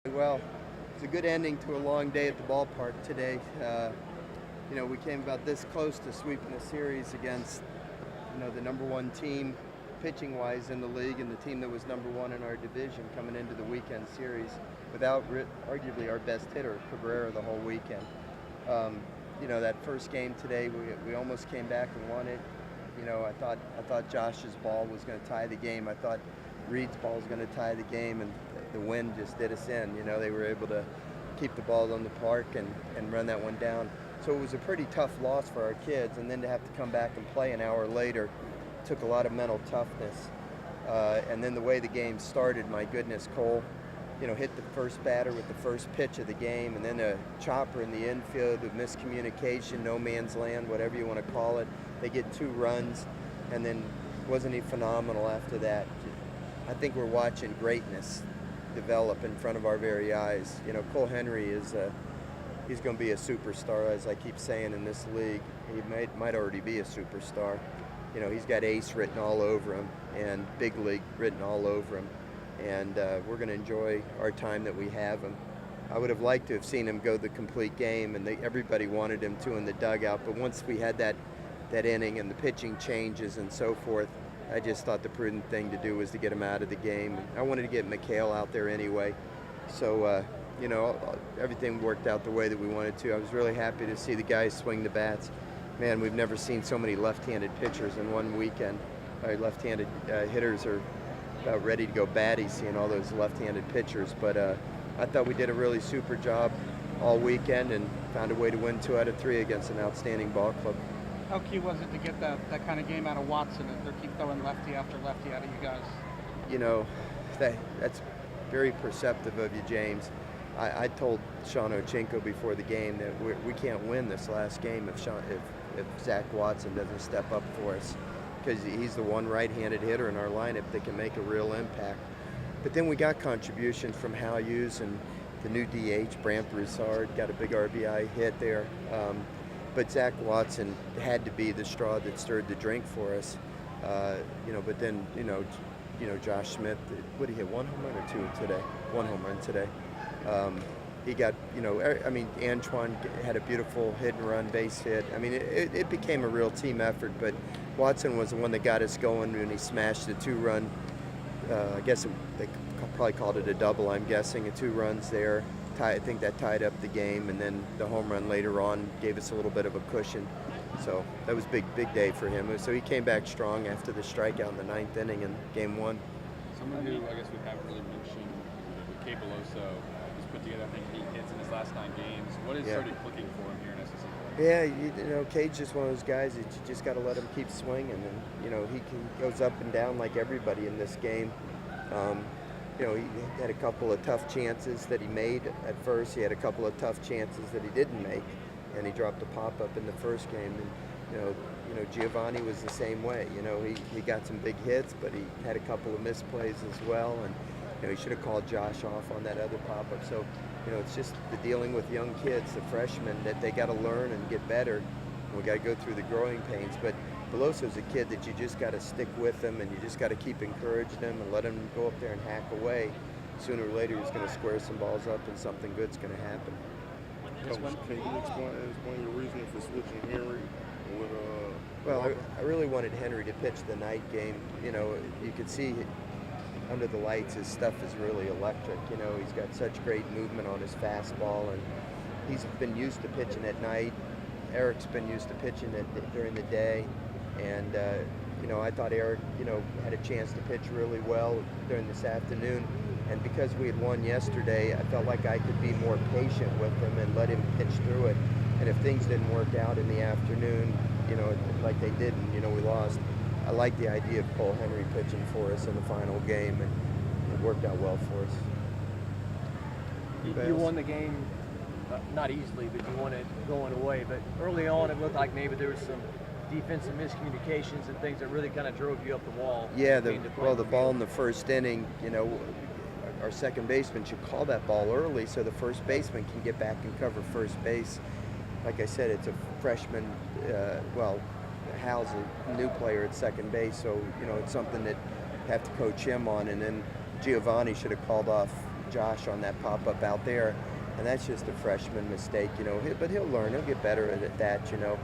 Well, it's a good ending to a long day at the ballpark today. We came about this close to sweeping a series against, the number one team pitching-wise in the league and the team that was number one in our division coming into the weekend series without arguably our best hitter, Cabrera, the whole weekend. That first game today, we almost came back and won it. I thought Josh's ball was going to tie the game. I thought Reed's ball was going to tie the game, and the wind just did us in. They were able to keep the ball on the park and run that one down. So it was a pretty tough loss for our kids, and then to have to come back and play an hour later took a lot of mental toughness. And then the way the game started, my goodness, Cole, hit the first batter with the first pitch of the game, and then a chopper in the infield with miscommunication, no man's land, whatever you want to call it. They get 2 runs, and then wasn't he phenomenal after that? I think we're watching greatness develop in front of our very eyes. Cole Henry he's going to be a superstar, as I keep saying, in this league. He might already be a superstar. He's got ace written all over him and big league written all over him. And we're going to enjoy our time that we have him. I would have liked to have seen him go the complete game, and everybody wanted him to in the dugout. But once we had that inning and the pitching changes and so forth, I just thought the prudent thing to do was to get him out of the game. I wanted to get McHale out there anyway. So, everything worked out the way that we wanted to. I was really happy to see the guys swing the bats. Man, we've never seen so many left-handed pitchers in one weekend. Left-handed hitters are about ready to go batty seeing all those left-handed pitchers. But I thought we did a really super job all weekend and found a way to win 2 out of 3 against an outstanding ball club. How key was it to get that kind of game out of Watson and they keep throwing lefty after lefty out of you guys? That's very perceptive of you, James. I told Sean Ochinko before the game that we can't win this last game if Zach Watson doesn't step up for us, because he's the one right-handed hitter in our lineup that can make a real impact. But then we got contributions from Hal Hughes and the new DH, Brant Broussard, got a big RBI hit there. But Zach Watson had to be the straw that stirred the drink for us. But then, Josh Smith, what did he hit, 1 home run or 2 today? 1 home run today. He got, Antoine had a beautiful hit and run base hit. It became a real team effort, but Watson was the one that got us going when he smashed the 2-run. I guess they probably called it a double, I'm guessing, 2 runs there. I think that tied up the game, and then the home run later on gave us a little bit of a cushion. So that was big day for him. So he came back strong after the strikeout in the 9th inning in Game 1. Someone who I guess we haven't really mentioned, Kay Beloso, he's put together, I think, 8 hits in his last 9 games. What is sort of clicking for him here in SEC? Yeah, Cade's just one of those guys that you just got to let him keep swinging, and he goes up and down like everybody in this game. He had a couple of tough chances that he made at first. He had a couple of tough chances that he didn't make, and he dropped a pop-up in the first game. And Giovanni was the same way. He got some big hits, but he had a couple of misplays as well. And he should have called Josh off on that other pop-up. So it's just the dealing with young kids, the freshmen, that they got to learn and get better. And we got to go through the growing pains. But Beloso's a kid that you just got to stick with him, and you just got to keep encouraging him and let him go up there and hack away. Sooner or later, he's going to square some balls up, and something good's going to happen. Coach, can you explain your reasoning for switching Henry with Well, I really wanted Henry to pitch the night game. You could see under the lights his stuff is really electric. He's got such great movement on his fastball, and he's been used to pitching at night. Eric's been used to pitching during the day. And, I thought Eric, had a chance to pitch really well during this afternoon. And because we had won yesterday, I felt like I could be more patient with him and let him pitch through it. And if things didn't work out in the afternoon, like they didn't, we lost. I like the idea of Cole Henry pitching for us in the final game, and it worked out well for us. You won the game, not easily, but you won it going away. But early on, it looked like maybe there was some defensive miscommunications and things that really kind of drove you up the wall. Yeah, the ball in the first inning, our second baseman should call that ball early so the first baseman can get back and cover first base. Like I said, it's a freshman, Hal's a new player at second base, so it's something that you have to coach him on. And then Giovanni should have called off Josh on that pop-up out there, and that's just a freshman mistake, you know. But he'll learn. He'll get better at that, you know.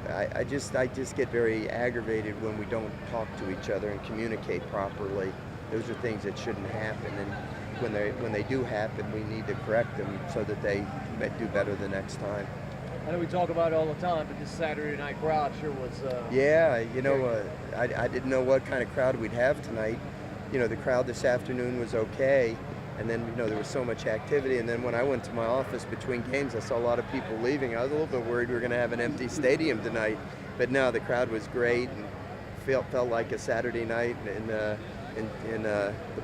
I just get very aggravated when we don't talk to each other and communicate properly. Those are things that shouldn't happen, and when they do happen, we need to correct them so that they do better the next time. I know we talk about it all the time, but this Saturday night crowd sure was. Yeah, you know, I didn't know what kind of crowd we'd have tonight. You know, the crowd this afternoon was okay, and then, you know, there was so much activity, and then when I went to my office between games, I saw a lot of people leaving. I was a little bit worried we were going to have an empty stadium tonight, but no, the crowd was great and felt like a Saturday night in the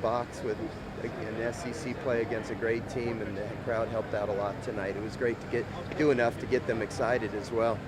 box with an SEC play against a great team, and the crowd helped out a lot tonight. It was great to do enough to get them excited as well.